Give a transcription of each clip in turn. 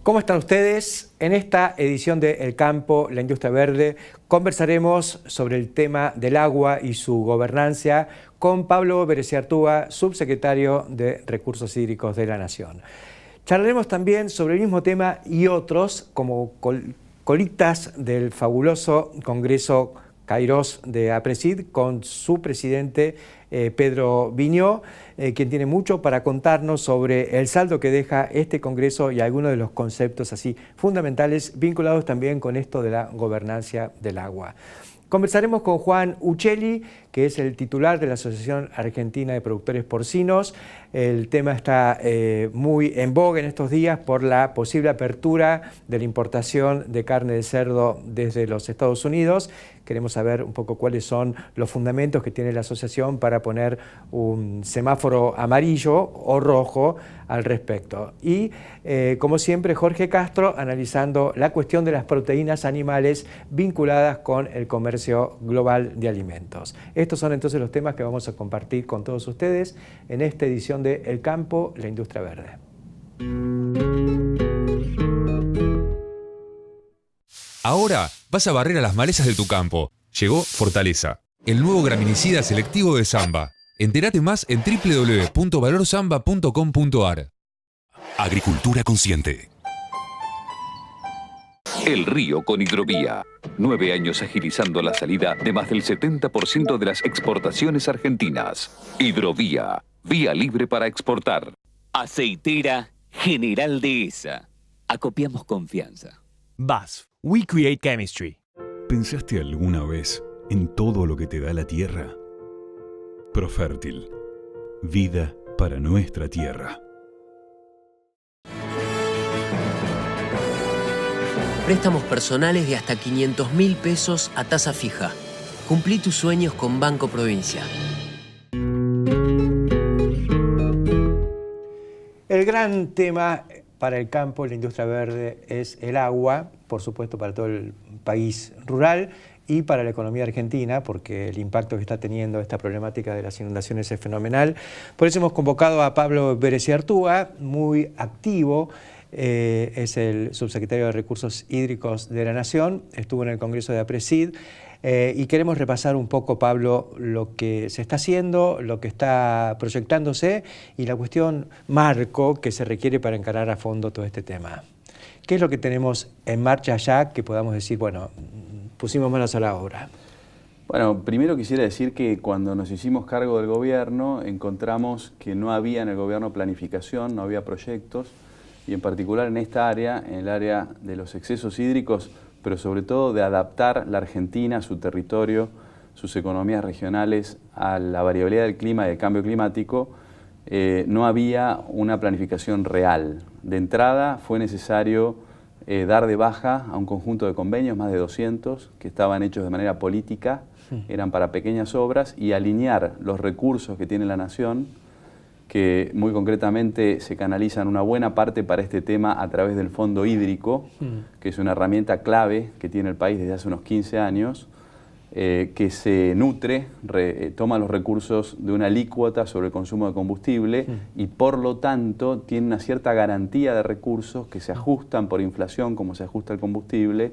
¿Cómo están ustedes? En esta edición de El Campo, la Industria Verde, conversaremos sobre el tema del agua y su gobernanza con Pablo Bereciartúa, subsecretario de Recursos Hídricos de la Nación. Charlaremos también sobre el mismo tema y otros, como colitas del fabuloso Congreso Kairos de APRESID, con su presidente Pedro Viñó, quien tiene mucho para contarnos sobre el saldo que deja este Congreso y algunos de los conceptos así fundamentales vinculados también con esto de la gobernanza del agua. Conversaremos con Juan Uccelli, que es el titular de la Asociación Argentina de Productores Porcinos. El tema está muy en boga en estos días por la posible apertura de la importación de carne de cerdo desde los Estados Unidos. Queremos saber un poco cuáles son los fundamentos que tiene la asociación para poner un semáforo amarillo o rojo al respecto. Y, como siempre, Jorge Castro analizando la cuestión de las proteínas animales vinculadas con el comercio global de alimentos. Estos son entonces los temas que vamos a compartir con todos ustedes en esta edición de El Campo, la Industria Verde. Ahora vas a barrer a las malezas de tu campo. Llegó Fortaleza, el nuevo graminicida selectivo de Samba. Entérate más en www.valorsamba.com.ar. Agricultura consciente. El río con Hidrovía. 9 años agilizando la salida de más del 70% de las exportaciones argentinas. Hidrovía, vía libre para exportar. Aceitera General Dehesa. Acopiamos confianza. BASF. We create chemistry. ¿Pensaste alguna vez en todo lo que te da la tierra? Profértil. Vida para nuestra tierra. Préstamos personales de hasta 500.000 pesos a tasa fija. Cumplí tus sueños con Banco Provincia. El gran tema para el campo y la industria verde es el agua, por supuesto para todo el país rural y para la economía argentina, porque el impacto que está teniendo esta problemática de las inundaciones es fenomenal. Por eso hemos convocado a Pablo Bereciartúa, muy activo, es el subsecretario de Recursos Hídricos de la Nación, estuvo en el Congreso de APRESID, y queremos repasar un poco, Pablo, lo que se está haciendo, lo que está proyectándose y la cuestión marco que se requiere para encarar a fondo todo este tema. ¿Qué es lo que tenemos en marcha ya que podamos decir, bueno, pusimos manos a la obra? Bueno, primero quisiera decir que cuando nos hicimos cargo del gobierno encontramos que no había en el gobierno planificación, no había proyectos, y en particular en esta área, en el área de los excesos hídricos, pero sobre todo de adaptar la Argentina, su territorio, sus economías regionales a la variabilidad del clima y del cambio climático, no había una planificación real. De entrada fue necesario dar de baja a un conjunto de convenios, más de 200, que estaban hechos de manera política, eran para pequeñas obras, y alinear los recursos que tiene la Nación, que muy concretamente se canalizan una buena parte para este tema a través del Fondo Hídrico, que es una herramienta clave que tiene el país desde hace unos 15 años, que se nutre, toma los recursos de una alícuota sobre el consumo de combustible y por lo tanto tiene una cierta garantía de recursos que se ajustan por inflación como se ajusta el combustible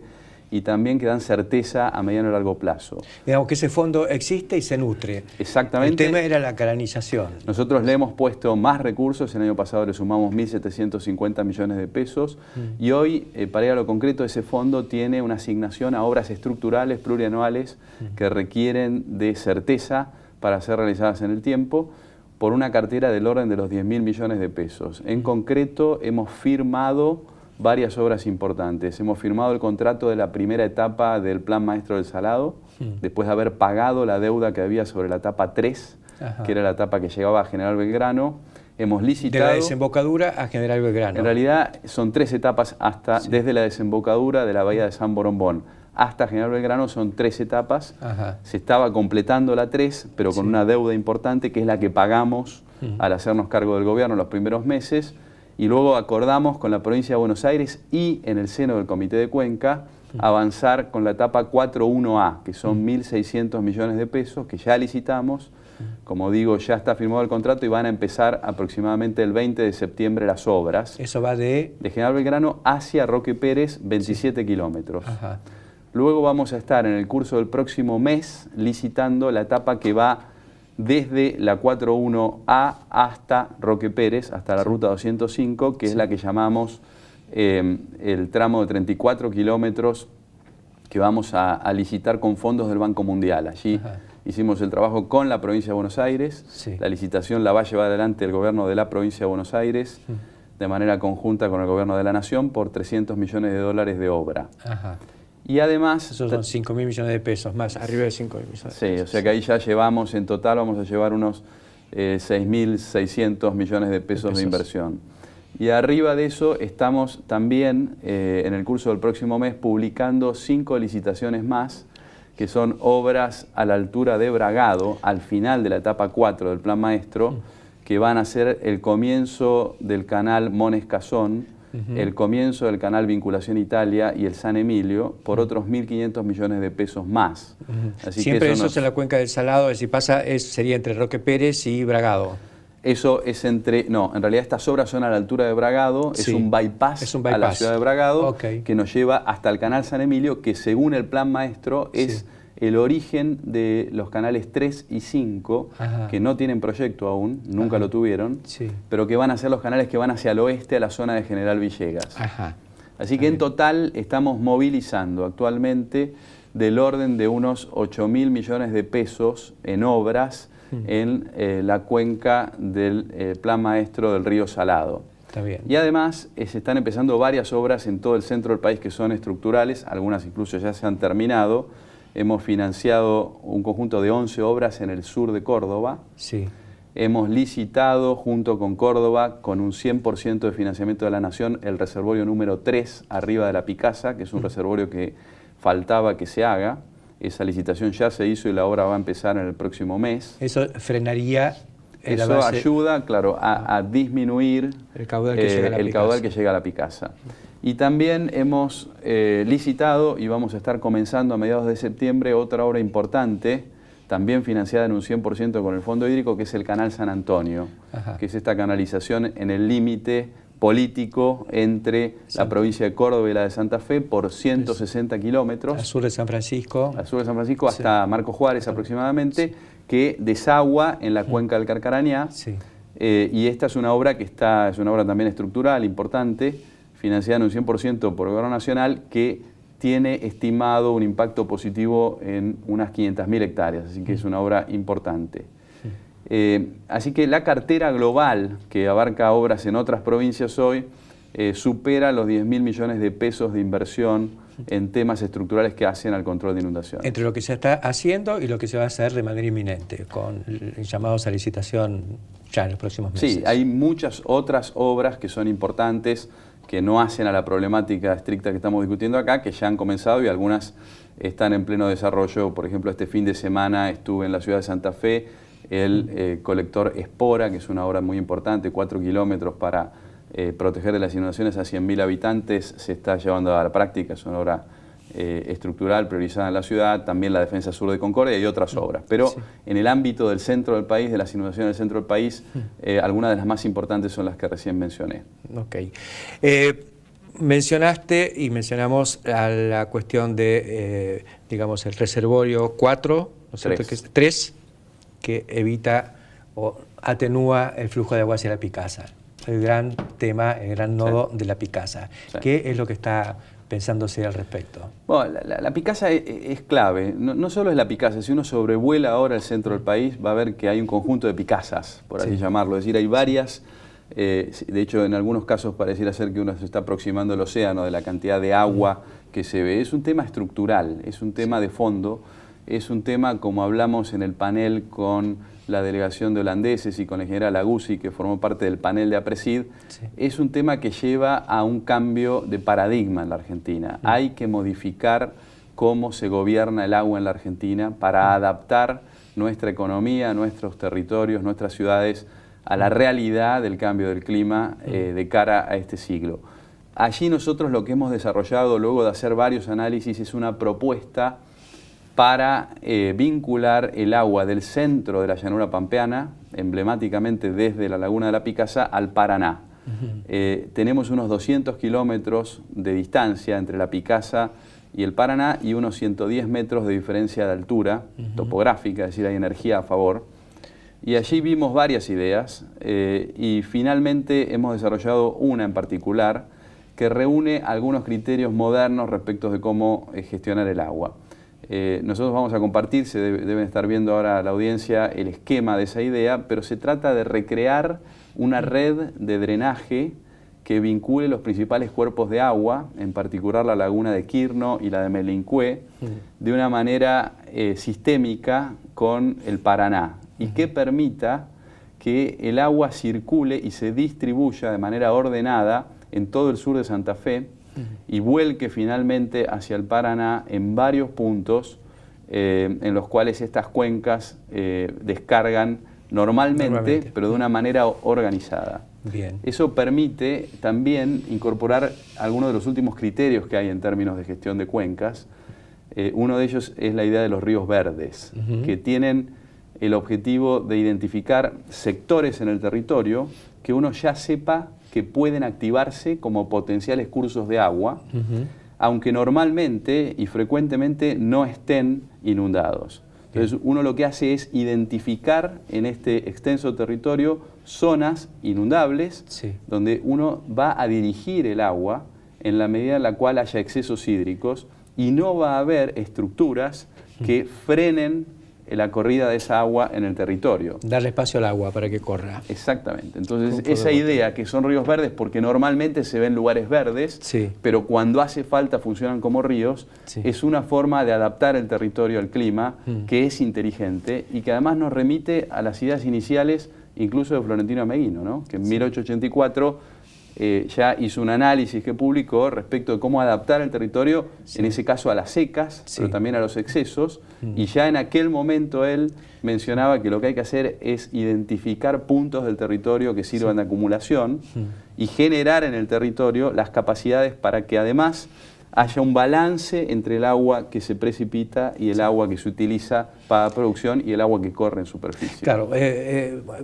y también que dan certeza a mediano y largo plazo. Digamos que ese fondo existe y se nutre. Exactamente. El tema era la canalización. Nosotros le hemos puesto más recursos, el año pasado le sumamos 1.750 millones de pesos y hoy, para ir a lo concreto, ese fondo tiene una asignación a obras estructurales plurianuales que requieren de certeza para ser realizadas en el tiempo por una cartera del orden de los 10.000 millones de pesos. En concreto, hemos firmado varias obras importantes. Hemos firmado el contrato de la primera etapa del Plan Maestro del Salado, después de haber pagado la deuda que había sobre la etapa 3, que era la etapa que llegaba a General Belgrano. Hemos licitado... De la desembocadura a General Belgrano. En realidad son 3 etapas hasta, desde la desembocadura de la bahía de San Borombón hasta General Belgrano son 3 etapas. Se estaba completando la 3, pero con una deuda importante que es la que pagamos al hacernos cargo del gobierno en los primeros meses. Y luego acordamos con la provincia de Buenos Aires y en el seno del Comité de Cuenca avanzar con la etapa 4.1A, que son 1.600 millones de pesos, que ya licitamos. Como digo, ya está firmado el contrato y van a empezar aproximadamente el 20 de septiembre las obras. Eso va de General Belgrano hacia Roque Pérez, 27 kilómetros. Ajá. Luego vamos a estar en el curso del próximo mes licitando la etapa que va desde la 4.1A hasta Roque Pérez, hasta la ruta 205, que es la que llamamos el tramo de 34 kilómetros que vamos a licitar con fondos del Banco Mundial. Allí hicimos el trabajo con la provincia de Buenos Aires. Sí. La licitación la va a llevar adelante el gobierno de la provincia de Buenos Aires de manera conjunta con el gobierno de la Nación por 300 millones de dólares de obra. Ajá. Y además... Esos son 5.000 millones de pesos, más arriba de 5.000 millones de Sí, pesos. o sea que ahí ya llevamos, en total vamos a llevar unos 6.600 millones de pesos de inversión. Y arriba de eso estamos también en el curso del próximo mes publicando 5 licitaciones más, que son obras a la altura de Bragado, al final de la etapa 4 del Plan Maestro, que van a ser el comienzo del canal Mones-Cazón, el comienzo del canal Vinculación Italia y el San Emilio, por otros 1.500 millones de pesos más. Así Siempre que eso es en la cuenca del Salado, si pasa, sería entre Roque Pérez y Bragado. Eso es entre... No, en realidad estas obras son a la altura de Bragado, Sí, es un bypass a la ciudad de Bragado, que nos lleva hasta el canal San Emilio, que según el Plan Maestro es el origen de los canales 3 y 5, que no tienen proyecto aún, nunca lo tuvieron, pero que van a ser los canales que van hacia el oeste, a la zona de General Villegas. Así que en total estamos movilizando actualmente del orden de unos 8.000 millones de pesos en obras en la cuenca del Plan Maestro del Río Salado. Está bien. Y además se están empezando varias obras en todo el centro del país que son estructurales, algunas incluso ya se han terminado. Hemos financiado un conjunto de 11 obras en el sur de Córdoba. Sí. Hemos licitado junto con Córdoba, con un 100% de financiamiento de la Nación, el reservorio número 3 arriba de la Picasa, que es un reservorio que faltaba que se haga. Esa licitación ya se hizo y la obra va a empezar en el próximo mes. Eso frenaría el Eso avance, ayuda, claro, a disminuir el caudal que llega a la Picasa. Y también hemos licitado y vamos a estar comenzando a mediados de septiembre otra obra importante, también financiada en un 100% con el Fondo Hídrico, que es el Canal San Antonio, que es esta canalización en el límite político entre la provincia de Córdoba y la de Santa Fe por 160 kilómetros. Al sur de San Francisco. Al sur de San Francisco hasta Marcos Juárez aproximadamente, que desagua en la cuenca del Carcarañá. Y esta es una obra que es una obra también estructural, importante, financiada en un 100% por el Gobierno Nacional, que tiene estimado un impacto positivo en unas 500.000 hectáreas, así que es una obra importante. Así que la cartera global que abarca obras en otras provincias hoy supera los 10.000 millones de pesos de inversión en temas estructurales que hacen al control de inundaciones. Entre lo que se está haciendo y lo que se va a hacer de manera inminente, con llamados a licitación ya en los próximos meses. Sí, hay muchas otras obras que son importantes, que no hacen a la problemática estricta que estamos discutiendo acá, que ya han comenzado y algunas están en pleno desarrollo. Por ejemplo, este fin de semana estuve en la ciudad de Santa Fe, el colector Espora, que es una obra muy importante, 4 kilómetros para proteger de las inundaciones a 100.000 habitantes, se está llevando a la práctica, es una obra estructural priorizada en la ciudad, también la defensa sur de Concordia y otras obras. Pero en el ámbito del centro del país, de las inundaciones del centro del país, algunas de las más importantes son las que recién mencioné. Ok. Mencionaste y mencionamos a la cuestión de, digamos, el reservorio 4, ¿no es cierto? Que es 3, que evita o atenúa el flujo de agua hacia la Picasa. El gran tema, el gran nodo de la Picasa. ¿Qué es lo que está pensándose al respecto? Bueno, la Picasa es clave. No solo es la Picasa, si uno sobrevuela ahora el centro del país, va a ver que hay un conjunto de Picasas, por así llamarlo. Es decir, hay varias. De hecho, en algunos casos pareciera ser que uno se está aproximando al océano de la cantidad de agua que se ve. Es un tema estructural, es un tema de fondo, es un tema, como hablamos en el panel con la delegación de holandeses y con el general Aguzzi, que formó parte del panel de APRESID, es un tema que lleva a un cambio de paradigma en la Argentina. Hay que modificar cómo se gobierna el agua en la Argentina para adaptar nuestra economía, nuestros territorios, nuestras ciudades a la realidad del cambio del clima de cara a este siglo. allí nosotros lo que hemos desarrollado luego de hacer varios análisis es una propuesta para vincular el agua del centro de la llanura pampeana, emblemáticamente desde la laguna de la Picasa, al Paraná. Tenemos unos 200 kilómetros de distancia entre la Picasa y el Paraná y unos 110 metros de diferencia de altura topográfica, es decir, hay energía a favor. Y allí vimos varias ideas y finalmente hemos desarrollado una en particular que reúne algunos criterios modernos respecto de cómo gestionar el agua. Nosotros vamos a compartir, deben estar viendo ahora la audiencia el esquema de esa idea, pero se trata de recrear una red de drenaje que vincule los principales cuerpos de agua, en particular la laguna de Quirno y la de Melincué, de una manera sistémica con el Paraná y que permita que el agua circule y se distribuya de manera ordenada en todo el sur de Santa Fe y vuelque finalmente hacia el Paraná en varios puntos en los cuales estas cuencas descargan normalmente, pero de una manera organizada. Bien. Eso permite también incorporar algunos de los últimos criterios que hay en términos de gestión de cuencas. Uno de ellos es la idea de los ríos verdes, que tienen el objetivo de identificar sectores en el territorio que uno ya sepa que pueden activarse como potenciales cursos de agua, aunque normalmente y frecuentemente no estén inundados. Entonces uno lo que hace es identificar en este extenso territorio zonas inundables donde uno va a dirigir el agua en la medida en la cual haya excesos hídricos y no va a haber estructuras que frenen la corrida de esa agua en el territorio. Darle espacio al agua para que corra. Exactamente. Entonces esa idea que son ríos verdes, porque normalmente se ven lugares verdes, pero cuando hace falta funcionan como ríos, es una forma de adaptar el territorio al clima que es inteligente y que además nos remite a las ideas iniciales incluso de Florentino Ameghino, ¿no? Que en 1884 ya hizo un análisis que publicó respecto de cómo adaptar el territorio, en ese caso a las secas, pero también a los excesos, y ya en aquel momento él mencionaba que lo que hay que hacer es identificar puntos del territorio que sirvan de acumulación y generar en el territorio las capacidades para que además haya un balance entre el agua que se precipita y el agua que se utiliza para producción y el agua que corre en superficie. Claro,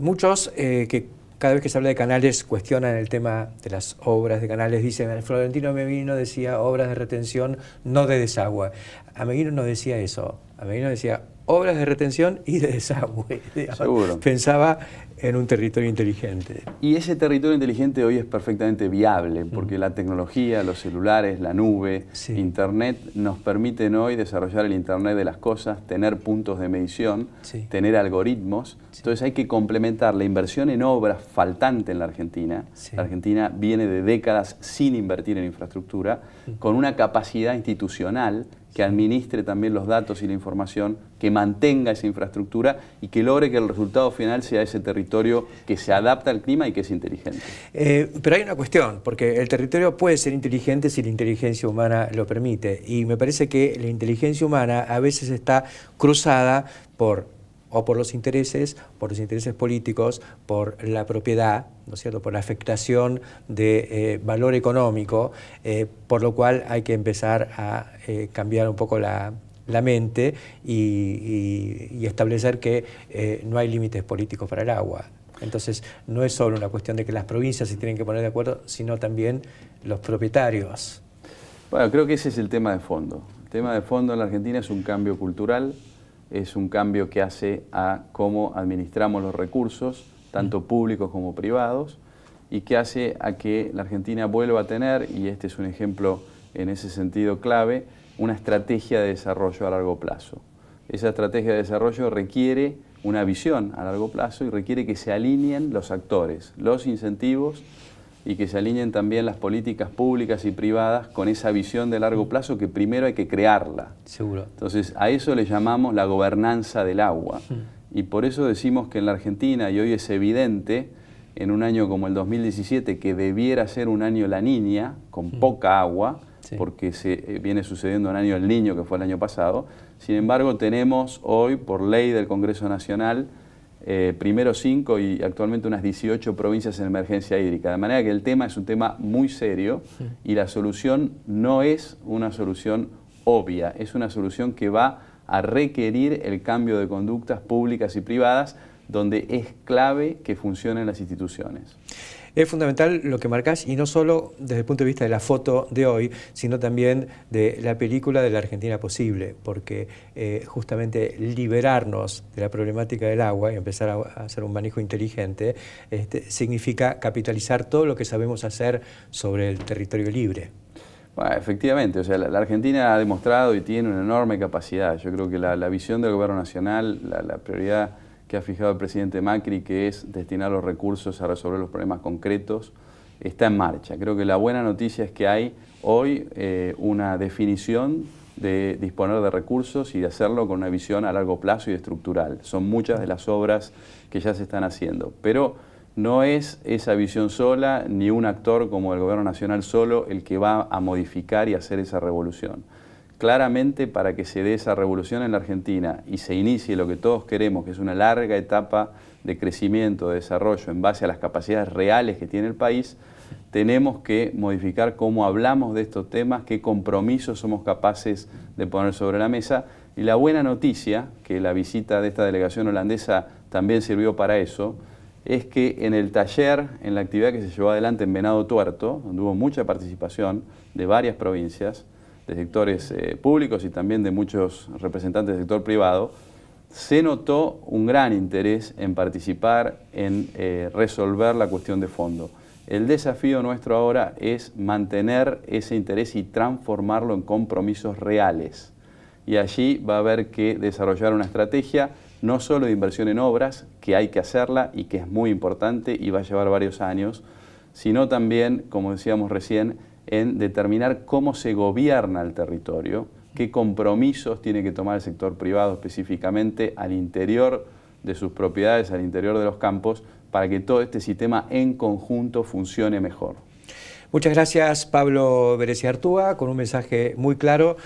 muchos que cada vez que se habla de canales cuestionan el tema de las obras de canales, dicen, Florentino Ameghino decía obras de retención, no de desagüe. Ameghino no decía eso, Ameghino decía obras de retención y de desagüe. Seguro. Pensaba en un territorio inteligente. Y ese territorio inteligente hoy es perfectamente viable, porque la tecnología, los celulares, la nube, Internet, nos permiten hoy desarrollar el Internet de las cosas, tener puntos de medición, tener algoritmos. Entonces hay que complementar la inversión en obras faltante en la Argentina. La Argentina viene de décadas sin invertir en infraestructura, con una capacidad institucional que administre también los datos y la información, que mantenga esa infraestructura y que logre que el resultado final sea ese territorio que se adapta al clima y que es inteligente. Pero hay una cuestión, porque el territorio puede ser inteligente si la inteligencia humana lo permite, y me parece que la inteligencia humana a veces está cruzada por los intereses políticos, por la propiedad, ¿no es cierto?, por la afectación de valor económico, por lo cual hay que empezar a cambiar un poco la mente y establecer que no hay límites políticos para el agua. Entonces, no es solo una cuestión de que las provincias se tienen que poner de acuerdo, sino también los propietarios. Bueno, creo que ese es el tema de fondo. El tema de fondo en la Argentina es un cambio cultural, es un cambio que hace a cómo administramos los recursos, tanto públicos como privados, y que hace a que la Argentina vuelva a tener, y este es un ejemplo en ese sentido clave, una estrategia de desarrollo a largo plazo. Esa estrategia de desarrollo requiere una visión a largo plazo y requiere que se alineen los actores, los incentivos, y que se alineen también las políticas públicas y privadas con esa visión de largo plazo que primero hay que crearla. Seguro. Entonces, a eso le llamamos la gobernanza del agua. Y por eso decimos que en la Argentina, y hoy es evidente, en un año como el 2017, que debiera ser un año La Niña, con poca agua, porque viene sucediendo un año El Niño, que fue el año pasado. Sin embargo, tenemos hoy, por ley del Congreso Nacional, primero 5 y actualmente unas 18 provincias en emergencia hídrica. De manera que el tema es un tema muy serio y la solución no es una solución obvia, es una solución que va a requerir el cambio de conductas públicas y privadas, donde es clave que funcionen las instituciones. Es fundamental lo que marcás, y no solo desde el punto de vista de la foto de hoy, sino también de la película de la Argentina posible, porque justamente liberarnos de la problemática del agua y empezar a hacer un manejo inteligente significa capitalizar todo lo que sabemos hacer sobre el territorio libre. Bueno, efectivamente, o sea, la Argentina ha demostrado y tiene una enorme capacidad. Yo creo que la visión del Gobierno Nacional, la prioridad que ha fijado el presidente Macri, que es destinar los recursos a resolver los problemas concretos, está en marcha. Creo que la buena noticia es que hay hoy una definición de disponer de recursos y de hacerlo con una visión a largo plazo y estructural. Son muchas de las obras que ya se están haciendo, pero no es esa visión sola, ni un actor como el Gobierno Nacional solo el que va a modificar y hacer esa revolución. Claramente, para que se dé esa revolución en la Argentina y se inicie lo que todos queremos, que es una larga etapa de crecimiento, de desarrollo en base a las capacidades reales que tiene el país, tenemos que modificar cómo hablamos de estos temas, qué compromisos somos capaces de poner sobre la mesa. Y la buena noticia, que la visita de esta delegación holandesa también sirvió para eso, es que en el taller, en la actividad que se llevó adelante en Venado Tuerto, donde hubo mucha participación de varias provincias, de sectores públicos y también de muchos representantes del sector privado, se notó un gran interés en participar, en resolver la cuestión de fondo. El desafío nuestro ahora es mantener ese interés y transformarlo en compromisos reales. Y allí va a haber que desarrollar una estrategia no solo de inversión en obras, que hay que hacerla y que es muy importante y va a llevar varios años, sino también, como decíamos recién, en determinar cómo se gobierna el territorio, qué compromisos tiene que tomar el sector privado específicamente al interior de sus propiedades, al interior de los campos, para que todo este sistema en conjunto funcione mejor. Muchas gracias, Pablo Bereziartúa, con un mensaje muy claro.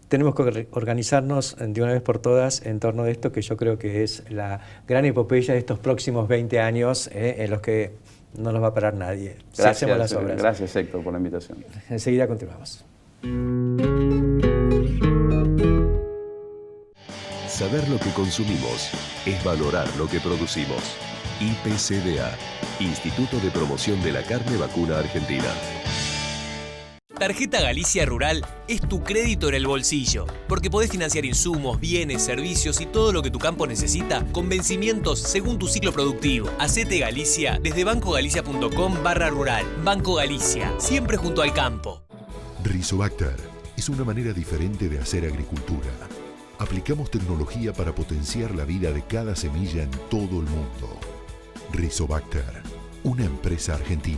Tenemos que organizarnos de una vez por todas en torno a esto, que yo creo que es la gran epopeya de estos próximos 20 años, en los que no nos va a parar nadie. Gracias, si hacemos las obras. Gracias, Héctor, por la invitación. Enseguida continuamos. Saber lo que consumimos es valorar lo que producimos. IPCBA, Instituto de Promoción de la Carne Vacuna Argentina. Tarjeta Galicia Rural es tu crédito en el bolsillo, porque podés financiar insumos, bienes, servicios y todo lo que tu campo necesita con vencimientos según tu ciclo productivo. Hacete Galicia desde bancogalicia.com/rural. Banco Galicia, siempre junto al campo. Rizobacter es una manera diferente de hacer agricultura. Aplicamos tecnología para potenciar la vida de cada semilla en todo el mundo. Rizobacter, una empresa argentina.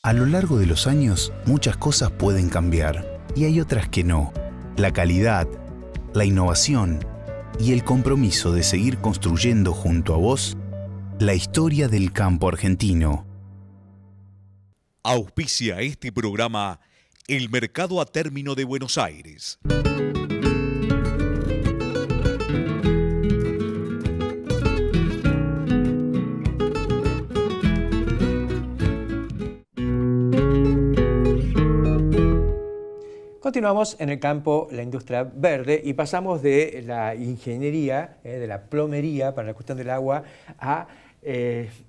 A lo largo de los años, muchas cosas pueden cambiar y hay otras que no. La calidad, la innovación y el compromiso de seguir construyendo junto a vos la historia del campo argentino. Auspicia este programa el Mercado a Término de Buenos Aires. Continuamos en el campo, la industria verde, y pasamos de la ingeniería, de la plomería para la cuestión del agua, a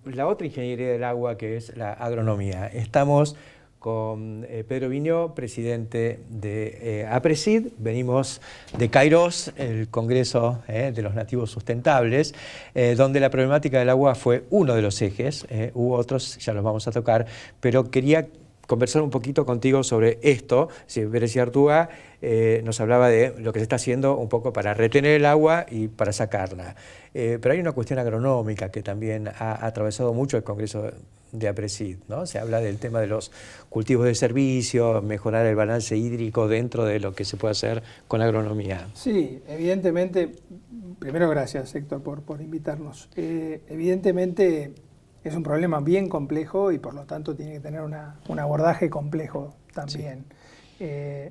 la otra ingeniería del agua, que es la agronomía. Estamos con Pedro Viñó, presidente de APRESID. Venimos de Cairós, el Congreso de los Nativos Sustentables, donde la problemática del agua fue uno de los ejes. Hubo otros, ya los vamos a tocar, pero quería conversar un poquito contigo sobre esto. Bereziartúa nos hablaba de lo que se está haciendo un poco para retener el agua y para sacarla. Pero hay una cuestión agronómica que también ha atravesado mucho el Congreso de APRESID, ¿no? Se habla del tema de los cultivos de servicio, mejorar el balance hídrico dentro de lo que se puede hacer con la agronomía. Sí, evidentemente, primero gracias, Héctor, por invitarnos. Evidentemente es un problema bien complejo y por lo tanto tiene que tener un abordaje complejo también. Sí.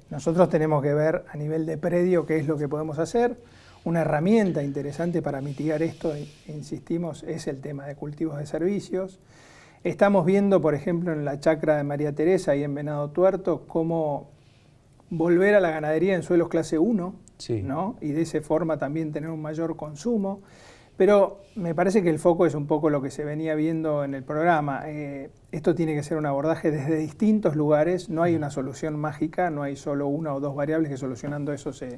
Nosotros tenemos que ver a nivel de predio qué es lo que podemos hacer. una herramienta interesante para mitigar esto, insistimos, es el tema de cultivos de servicios. Estamos viendo, por ejemplo, en la chacra de María Teresa y en Venado Tuerto, cómo volver a la ganadería en suelos clase 1, sí, ¿no? Y de esa forma también tener un mayor consumo. Pero me parece que el foco es un poco lo que se venía viendo en el programa. Esto tiene que ser un abordaje desde distintos lugares, no hay una solución mágica, no hay solo una o dos variables que solucionando eso se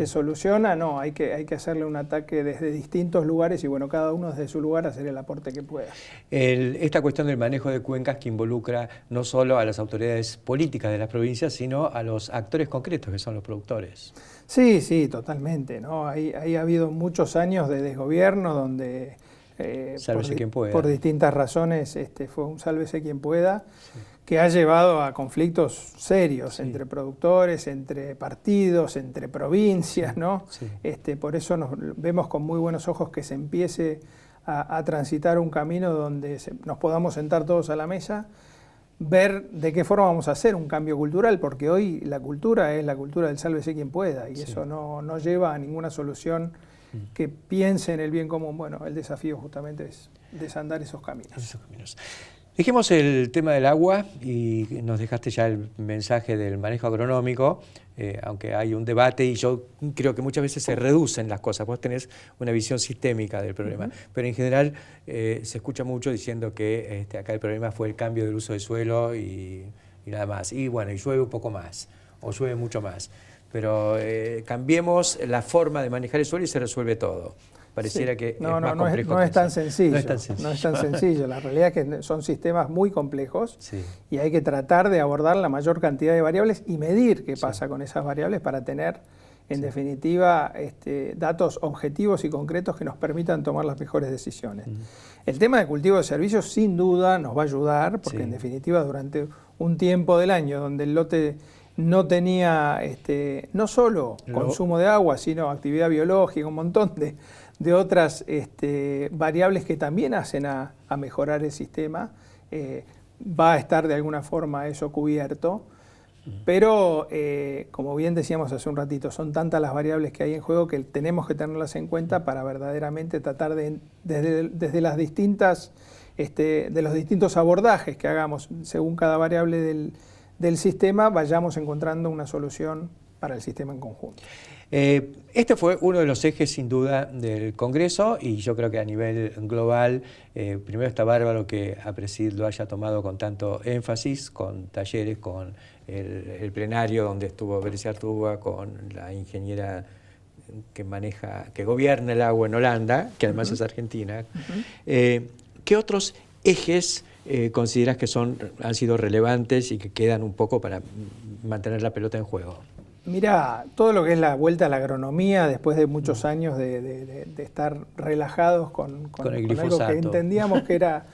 soluciona, no, hay que hacerle un ataque desde distintos lugares y bueno, cada uno desde su lugar hacer el aporte que pueda. Esta cuestión del manejo de cuencas que involucra no solo a las autoridades políticas de las provincias, sino a los actores concretos que son los productores. Sí, sí, totalmente, ¿no? Ahí ha habido muchos años de desgobierno donde sálvese quien pueda. Por distintas razones fue un sálvese quien pueda, sí, que ha llevado a conflictos serios, sí, entre productores, entre partidos, entre provincias, ¿no? Sí. Por eso nos vemos con muy buenos ojos que se empiece a transitar un camino donde nos podamos sentar todos a la mesa, ver de qué forma vamos a hacer un cambio cultural, porque hoy la cultura es la cultura del sálvese quien pueda, y sí, eso no lleva a ninguna solución que piense en el bien común. Bueno, el desafío justamente es desandar esos caminos. Dejemos el tema del agua y nos dejaste ya el mensaje del manejo agronómico, aunque hay un debate y yo creo que muchas veces se reducen las cosas. Vos tenés una visión sistémica del problema, pero en general se escucha mucho diciendo que acá el problema fue el cambio del uso del suelo y nada más. Y bueno, y llueve un poco más, o llueve mucho más. Pero cambiemos la forma de manejar el suelo y se resuelve todo. Pareciera que es más complejo. No es tan sencillo. No es tan sencillo. La realidad es que son sistemas muy complejos, sí, y hay que tratar de abordar la mayor cantidad de variables y medir qué pasa con esas variables para tener, en definitiva, datos objetivos y concretos que nos permitan tomar las mejores decisiones. El tema de cultivo de servicios sin duda nos va a ayudar, porque en definitiva durante un tiempo del año donde el lote no tenía no solo consumo de agua, sino actividad biológica, un montón de otras variables que también hacen a mejorar el sistema, va a estar de alguna forma eso cubierto, pero como bien decíamos hace un ratito, son tantas las variables que hay en juego que tenemos que tenerlas en cuenta para verdaderamente tratar desde las distintas, de los distintos abordajes que hagamos según cada variable del sistema, vayamos encontrando una solución para el sistema en conjunto. Este fue uno de los ejes sin duda del Congreso y yo creo que a nivel global, primero está bárbaro que APRESID lo haya tomado con tanto énfasis, con talleres, con el plenario donde estuvo Beresia Artúa, con la ingeniera que gobierna el agua en Holanda, que además es argentina. ¿Qué otros ejes consideras que han sido relevantes y que quedan un poco para mantener la pelota en juego? Mira, todo lo que es la vuelta a la agronomía, después de muchos años de estar relajados con el glifosato, algo que entendíamos que era...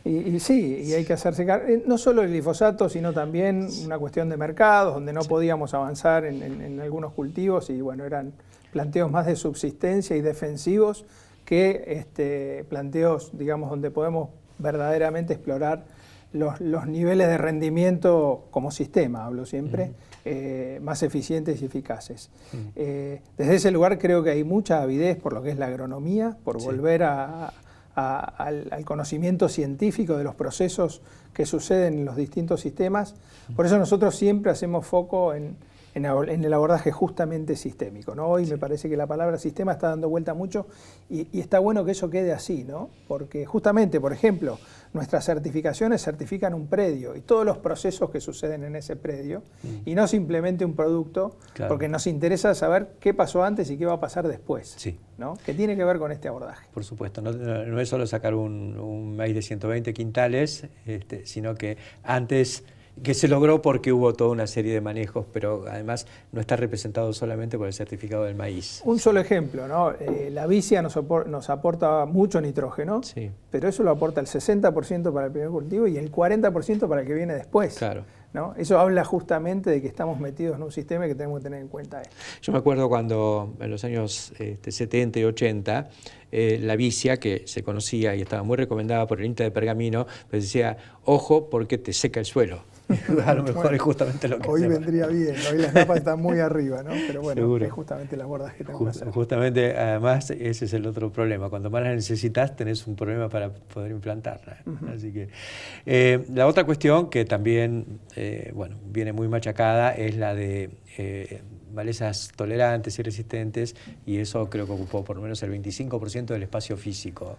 Y hay que hacerse cargo, no solo el glifosato, sino también una cuestión de mercados, donde no podíamos avanzar en algunos cultivos y bueno, eran planteos más de subsistencia y defensivos que planteos, digamos, donde podemos verdaderamente explorar los niveles de rendimiento como sistema, hablo siempre, más eficientes y eficaces. Desde ese lugar creo que hay mucha avidez por lo que es la agronomía, por volver al conocimiento científico de los procesos que suceden en los distintos sistemas. Por eso nosotros siempre hacemos foco en el abordaje justamente sistémico, ¿no? Hoy me parece que la palabra sistema está dando vuelta mucho y está bueno que eso quede así, ¿no? Porque justamente, por ejemplo, nuestras certificaciones certifican un predio y todos los procesos que suceden en ese predio y no simplemente un producto, porque nos interesa saber qué pasó antes y qué va a pasar después, ¿no? Que tiene que ver con este abordaje. Por supuesto, no es solo sacar un maíz de 120 quintales, sino que antes... que se logró porque hubo toda una serie de manejos, pero además no está representado solamente por el certificado del maíz. Un solo ejemplo, ¿no? La vicia nos aporta mucho nitrógeno, pero eso lo aporta el 60% para el primer cultivo y el 40% para el que viene después. Claro. ¿no? Eso habla justamente de que estamos metidos en un sistema y que tenemos que tener en cuenta esto. Yo me acuerdo cuando en los años 70 y 80, la vicia, que se conocía y estaba muy recomendada por el INTA de Pergamino, pues decía, ojo porque te seca el suelo. A lo mejor es justamente lo que hoy hacemos. vendría bien, hoy las napas están muy arriba, ¿no? Pero bueno, Seguro. es justamente el abordaje que tenemos que hacer. Justamente, además, ese es el otro problema. Cuando más la necesitas, tenés un problema para poder implantarla. Así que la otra cuestión que también bueno, viene muy machacada es la de malezas tolerantes y resistentes, y eso creo que ocupó por lo menos el 25% del espacio físico.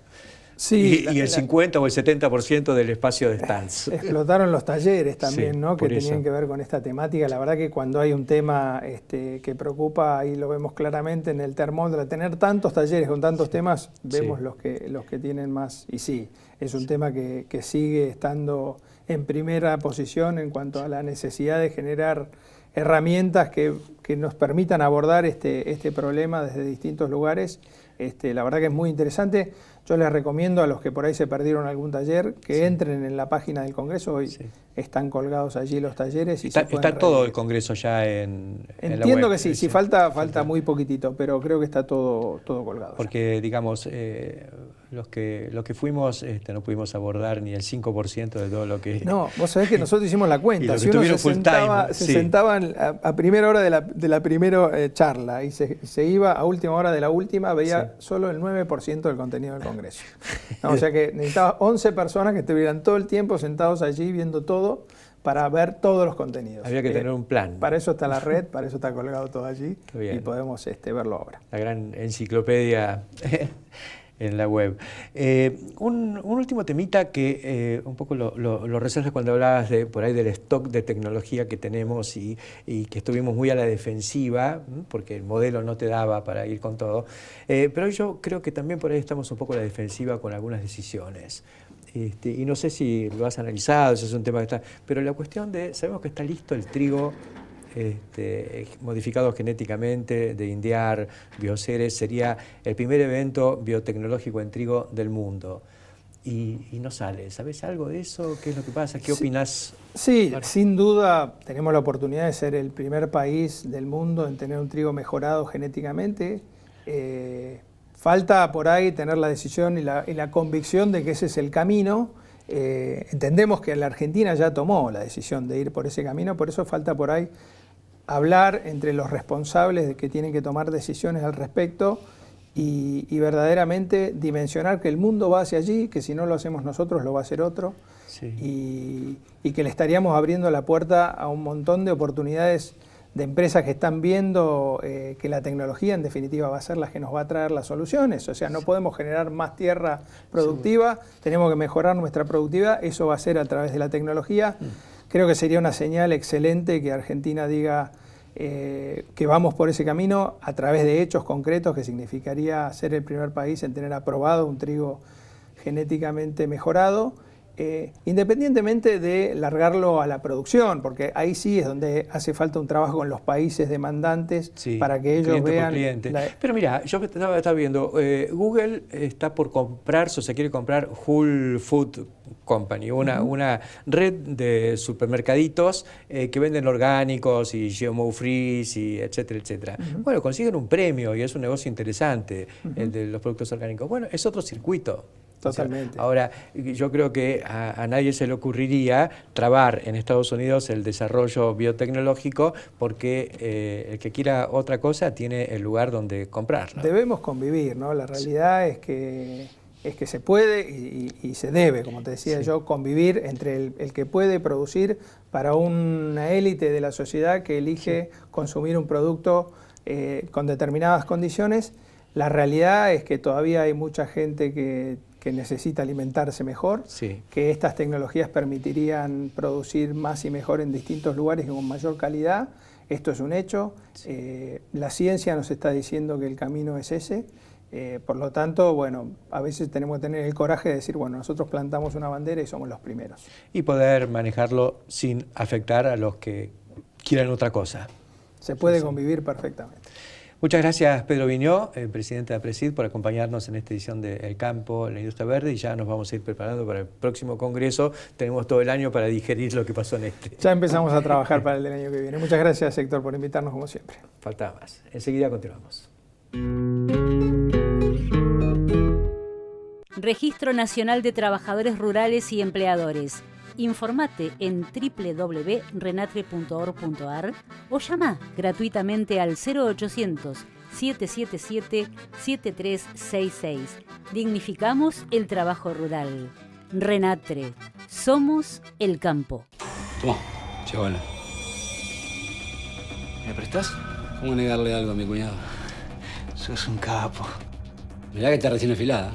Sí, y el 50 o el 70% del espacio de stands. Explotaron los talleres también, Sí, ¿no? Que por tenían eso. que ver con esta temática. La verdad que cuando hay un tema que preocupa, ahí lo vemos claramente en el termómetro, tener tantos talleres con tantos temas, vemos los que tienen más. Y sí, es un tema que sigue estando en primera posición en cuanto a la necesidad de generar herramientas que nos permitan abordar este problema desde distintos lugares. La verdad que es muy interesante. Yo les recomiendo a los que por ahí se perdieron algún taller que entren en la página del Congreso. Hoy están colgados allí los talleres. Y Está todo el Congreso ya en la web. Entiendo que sí, falta muy poquitito, pero creo que está todo colgado. Porque, digamos, los que fuimos no pudimos abordar ni el 5% de todo lo que... No, vos sabés que nosotros hicimos la cuenta. Si uno se sentaban a primera hora de la primera charla y se iba a última hora de la última, veía solo el 9% del contenido del Congreso. No, o sea que necesitaba 11 personas que estuvieran todo el tiempo sentados allí viendo todo para ver todos los contenidos. Había que tener un plan. Para eso está la red, para eso está colgado todo allí y podemos verlo ahora. La gran enciclopedia en la web. Un último temita que un poco lo resaltas cuando hablabas por ahí del stock de tecnología que tenemos y que estuvimos muy a la defensiva, porque el modelo no te daba para ir con todo. Pero yo creo que también por ahí estamos un poco a la defensiva con algunas decisiones. Y no sé si lo has analizado, ese es un tema que está... Pero la cuestión sabemos que está listo el trigo modificado genéticamente, de Indiar, Bioceres, sería el primer evento biotecnológico en trigo del mundo. Y no sale. ¿Sabes algo de eso? ¿Qué es lo que pasa? ¿Qué opinás? Sí, sin duda tenemos la oportunidad de ser el primer país del mundo en tener un trigo mejorado genéticamente. Falta por ahí tener la decisión y la convicción de que ese es el camino. Entendemos que la Argentina ya tomó la decisión de ir por ese camino, por eso falta por ahí hablar entre los responsables de que tienen que tomar decisiones al respecto y verdaderamente dimensionar que el mundo va hacia allí, que si no lo hacemos nosotros lo va a hacer otro, y que le estaríamos abriendo la puerta a un montón de oportunidades de empresas que están viendo que la tecnología en definitiva va a ser la que nos va a traer las soluciones. O sea, no podemos generar más tierra productiva, tenemos que mejorar nuestra productividad, eso va a ser a través de la tecnología. Creo que sería una señal excelente que Argentina diga que vamos por ese camino a través de hechos concretos, que significaría ser el primer país en tener aprobado un trigo genéticamente mejorado. Independientemente de largarlo a la producción, porque ahí sí es donde hace falta un trabajo con los países demandantes para que ellos vean... Pero mira, yo estaba viendo, Google está por comprarse, o se quiere comprar Whole Food Company, una red de supermercaditos que venden orgánicos y GMO free, y etcétera, etcétera. Bueno, consiguen un premio y es un negocio interesante, el de los productos orgánicos. Bueno, es otro circuito. Totalmente. O sea, ahora, yo creo que a nadie se le ocurriría trabar en Estados Unidos el desarrollo biotecnológico porque el que quiera otra cosa tiene el lugar donde comprarlo. Debemos convivir, ¿no? La realidad es que se puede y se debe, como te decía yo, convivir entre el que puede producir para una élite de la sociedad que elige consumir un producto con determinadas condiciones. La realidad es que todavía hay mucha gente que necesita alimentarse mejor, que estas tecnologías permitirían producir más y mejor en distintos lugares y con mayor calidad. Esto es un hecho. La ciencia nos está diciendo que el camino es ese. Por lo tanto, bueno, a veces tenemos que tener el coraje de decir, bueno, nosotros plantamos una bandera y somos los primeros. Y poder manejarlo sin afectar a los que quieran otra cosa. Se puede convivir perfectamente. Muchas gracias, Pedro Viñó, presidente de APRESID, por acompañarnos en esta edición de El Campo, la Industria Verde, y ya nos vamos a ir preparando para el próximo congreso. Tenemos todo el año para digerir lo que pasó en este. Ya empezamos a trabajar para el del año que viene. Muchas gracias, Héctor, por invitarnos como siempre. Faltaba más. Enseguida continuamos. Registro Nacional de Trabajadores Rurales y Empleadores. Informate en www.renatre.org.ar o llama gratuitamente al 0800-777-7366. Dignificamos el trabajo rural. Renatre. Somos el campo. Toma, chaval. ¿Me prestás? ¿Cómo negarle algo a mi cuñado? Sos un capo. Mirá que está recién afilada.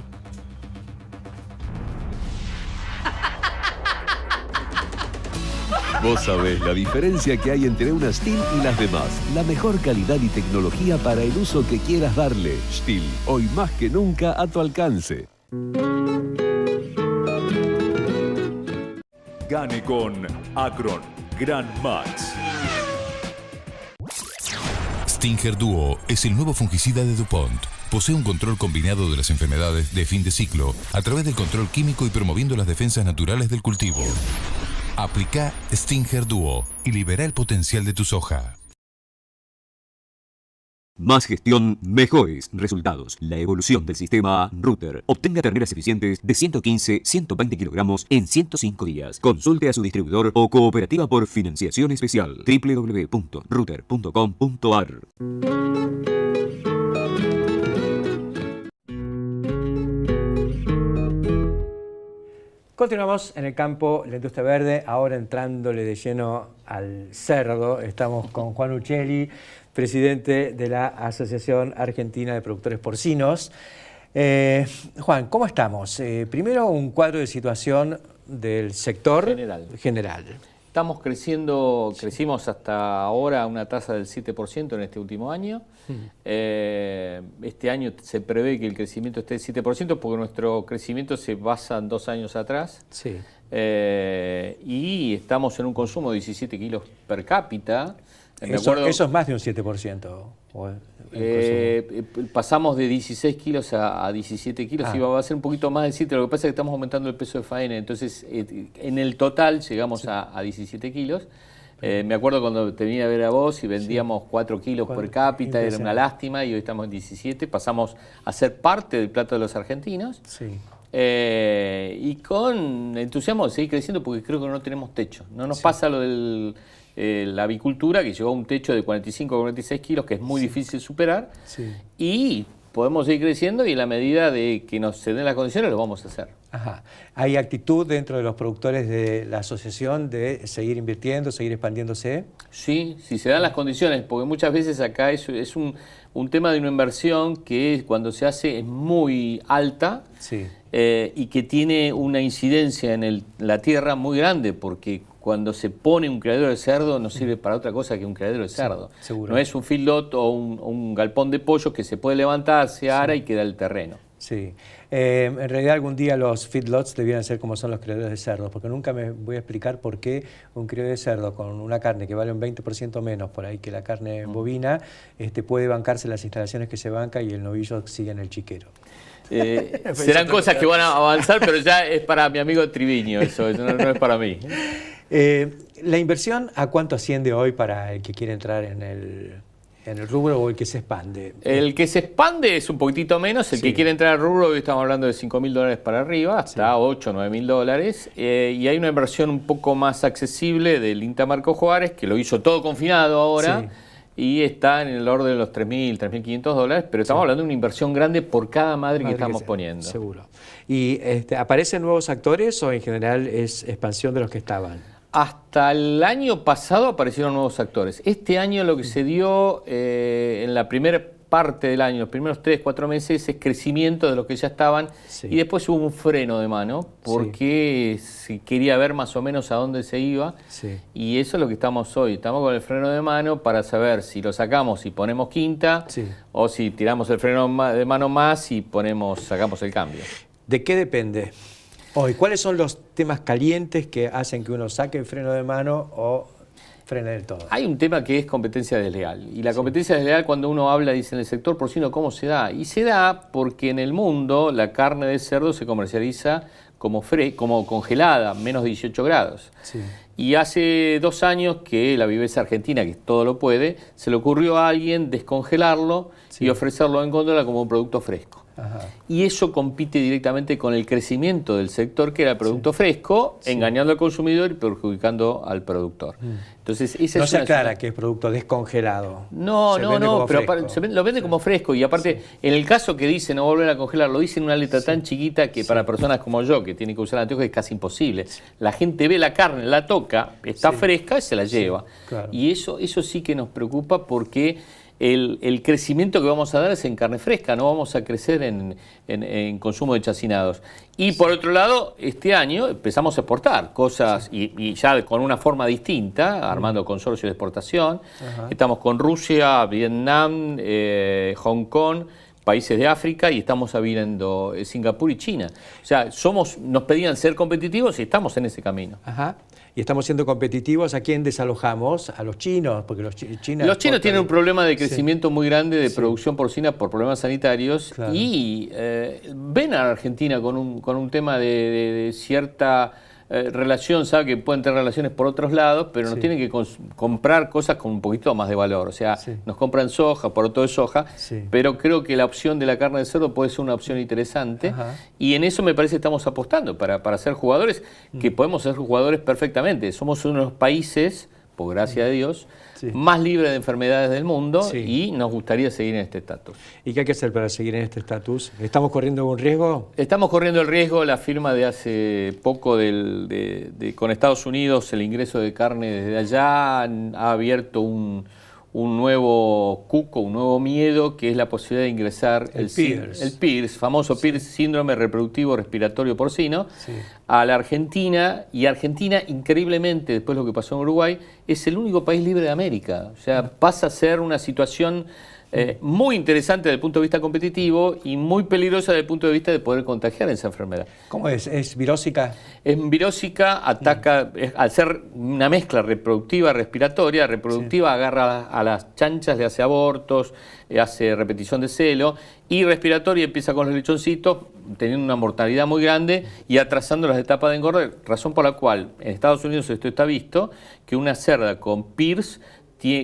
Vos sabés la diferencia que hay entre una STIHL y las demás. La mejor calidad y tecnología para el uso que quieras darle. STIHL, hoy más que nunca a tu alcance. Gane con Acron Gran Max. Stinger Duo es el nuevo fungicida de DuPont. Posee un control combinado de las enfermedades de fin de ciclo a través del control químico y promoviendo las defensas naturales del cultivo. Aplica Stinger Duo y libera el potencial de tu soja. Más gestión, mejores resultados. La evolución del sistema Router. Obtenga terneras eficientes de 115-120 kilogramos en 105 días. Consulte a su distribuidor o cooperativa por financiación especial. www.router.com.ar. Continuamos en El Campo, la Industria Verde, ahora entrándole de lleno al cerdo. Estamos con Juan Uccelli, presidente de la Asociación Argentina de Productores Porcinos. Juan, ¿cómo estamos? Primero, un cuadro de situación del sector general. Estamos creciendo, crecimos hasta ahora a una tasa del 7% en este último año. Este año se prevé que el crecimiento esté del 7% porque nuestro crecimiento se basa en 2 años atrás. Sí. Y estamos en un consumo de 17 kilos per cápita. Eso es más de un 7%. Pasamos de 16 kilos a 17 kilos y va a ser un poquito más del 7. Lo que pasa es que estamos aumentando el peso de faena, entonces en el total llegamos a 17 kilos. Me acuerdo cuando te venía a ver a vos y vendíamos 4 kilos por cápita, era una lástima, y hoy estamos en 17. Pasamos a ser parte del plato de los argentinos. Sí. Y con entusiasmo de seguir creciendo porque creo que no tenemos techo. No nos pasa lo del... la avicultura, que llegó a un techo de 45 o 46 kilos, que es muy difícil superar, y podemos seguir creciendo y en la medida de que nos se den las condiciones lo vamos a hacer. Ajá. ¿Hay actitud dentro de los productores de la asociación de seguir invirtiendo, seguir expandiéndose? Sí, si se dan las condiciones, porque muchas veces acá es un tema de una inversión que cuando se hace es muy alta y que tiene una incidencia en la tierra muy grande, porque cuando se pone un criadero de cerdo no sirve para otra cosa que un criadero de cerdo. Seguro. No es un feedlot o un galpón de pollo que se puede levantar, se ara y queda el terreno. Sí. En realidad algún día los feedlots debieran ser como son los criaderos de cerdo, porque nunca me voy a explicar por qué un criadero de cerdo con una carne que vale un 20% menos por ahí que la carne bovina puede bancarse las instalaciones que se banca y el novillo sigue en el chiquero. Serán cosas que van a avanzar, pero ya es para mi amigo Triviño, eso no es para mí. La inversión, ¿a cuánto asciende hoy para el que quiere entrar en el rubro o el que se expande? El que se expande es un poquitito menos, el que quiere entrar al rubro, hoy estamos hablando de $5.000 para arriba, hasta $8.000 o $9.000, y hay una inversión un poco más accesible del INTA Marco Juárez, que lo hizo todo confinado ahora, y está en el orden de los $3.000, $3.500, pero estamos hablando de una inversión grande por cada madre que estamos poniendo. Seguro. ¿Y aparecen nuevos actores o en general es expansión de los que estaban? Hasta el año pasado aparecieron nuevos actores. Este año lo que se dio en la primera parte del año, los primeros 3-4 meses, es crecimiento de los que ya estaban y después hubo un freno de mano porque se quería ver más o menos a dónde se iba y eso es lo que estamos hoy. Estamos con el freno de mano para saber si lo sacamos y ponemos quinta o si tiramos el freno de mano más y sacamos el cambio. ¿De qué depende hoy? ¿Cuáles son los temas calientes que hacen que uno saque el freno de mano o frene del todo. Hay un tema que es competencia desleal. Y la competencia desleal, cuando uno habla, dice en el sector porcino, ¿cómo se da? Y se da porque en el mundo la carne de cerdo se comercializa como congelada, menos de 18 grados. Sí. Y hace 2 años que la Viveza Argentina, que todo lo puede, se le ocurrió a alguien descongelarlo y ofrecerlo en góndola como un producto fresco. Ajá. Y eso compite directamente con el crecimiento del sector, que era el producto fresco, engañando al consumidor y perjudicando al productor. Entonces, esa no es se una aclara que es producto descongelado. No, pero lo vende como fresco. Y aparte, en el caso que dice no volver a congelar, lo dice en una letra tan chiquita que para personas como yo, que tienen que usar anteojos, es casi imposible. La gente ve la carne, la toca, está fresca y se la lleva. Claro. Y eso sí que nos preocupa, porque el crecimiento que vamos a dar es en carne fresca, no vamos a crecer en consumo de chacinados. Y por otro lado, este año empezamos a exportar cosas y ya con una forma distinta, armando consorcios de exportación. Ajá. Estamos con Rusia, Vietnam, Hong Kong, países de África, y estamos abriendo Singapur y China. O sea, nos pedían ser competitivos y estamos en ese camino. Ajá. Y estamos siendo competitivos. ¿A quién desalojamos? A los chinos, porque los chinos tienen un problema de crecimiento muy grande de producción porcina por problemas sanitarios, claro. Y ven a Argentina con un tema de cierta relación, sabe que pueden tener relaciones por otros lados, pero nos tienen que comprar cosas con un poquito más de valor. O sea, nos compran soja, poroto de soja, pero creo que la opción de la carne de cerdo puede ser una opción interesante. Ajá. Y en eso me parece que estamos apostando para ser jugadores, que podemos ser jugadores perfectamente. Somos uno de los países, por gracia de Dios, más libres de enfermedades del mundo, y nos gustaría seguir en este estatus. ¿Y qué hay que hacer para seguir en este estatus? ¿Estamos corriendo algún riesgo? Estamos corriendo el riesgo. La firma de hace poco con Estados Unidos, el ingreso de carne desde allá, ha abierto un nuevo cuco, un nuevo miedo, que es la posibilidad de ingresar el PIRS, famoso PIRS, síndrome reproductivo respiratorio porcino, a la Argentina. Y Argentina, increíblemente, después de lo que pasó en Uruguay, es el único país libre de América. O sea, pasa a ser una situación muy interesante desde el punto de vista competitivo y muy peligrosa desde el punto de vista de poder contagiar esa enfermedad. ¿Cómo es? ¿Es virósica? Es virósica, ataca, al ser una mezcla reproductiva, respiratoria, agarra a las chanchas, le hace abortos, hace repetición de celo, y respiratoria empieza con los lechoncitos, teniendo una mortalidad muy grande y atrasando las etapas de engorde, razón por la cual en Estados Unidos esto está visto, que una cerda con PIRS